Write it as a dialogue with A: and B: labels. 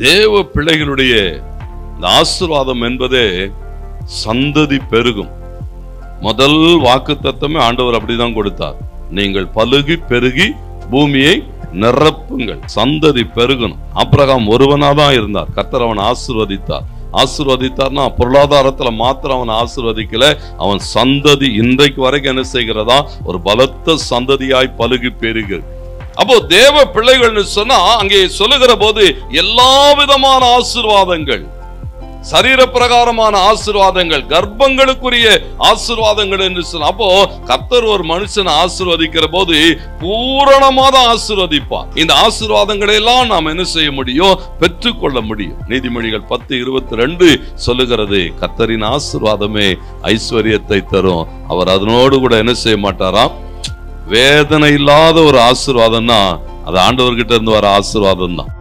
A: தேவ பிள்ளைகளுடைய இந்த ஆசீர்வாதம் என்பதே சந்ததி பெருகும். முதல் வாக்குத்தத்தமே ஆண்டவர் அப்படிதான் கொடுத்தார். நீங்கள் பலுகி பெருகி பூமியை நிரப்புங்கள், சந்ததி பெருகணும். ஆபிரகாம் ஒருவனாதான் இருந்தார், கர்த்தர் அவன் ஆசீர்வதித்தார். ஆசீர்வதித்தார்னா பொருளாதாரத்துல மாத்திரம் அவன் ஆசீர்வதிக்கல, அவன் சந்ததி இன்றைக்கு வரைக்கும் என்ன செய்கிறதா, ஒரு பலத்த சந்ததியாய் பலுகி பெருகு. அப்போ தேவ பிள்ளைகள்னு சொன்னா அங்கே சொல்லுகிற போது எல்லா விதமான ஆசீர்வாதங்கள், சரீர பிரகாரமான ஆசீர்வாதங்கள், கர்ப்பங்களுக்குரிய ஆசீர்வாதங்கள் என்று சொன்ன. அப்போ கர்த்தர் ஒரு மனுஷனை ஆசீர்வதிக்கிற போது பூரணமாக ஆசீர்வதிப்பார். இந்த ஆசீர்வாதங்களை எல்லாம் நாம் என்ன செய்ய முடியும், பெற்றுக்கொள்ள முடியும். நீதிமொழிகள் 10:22 சொல்லுகிறது, கர்த்தரின் ஆசீர்வாதமே ஐஸ்வர்யத்தை தரும். அவர் அதனோடு கூட என்ன செய்ய மாட்டாராம், வேதனை இல்லாத ஒரு ஆசீர்வாதம்னா அது ஆண்டவர்கிட்ட இருந்து வர ஆசீர்வாதம் தான்.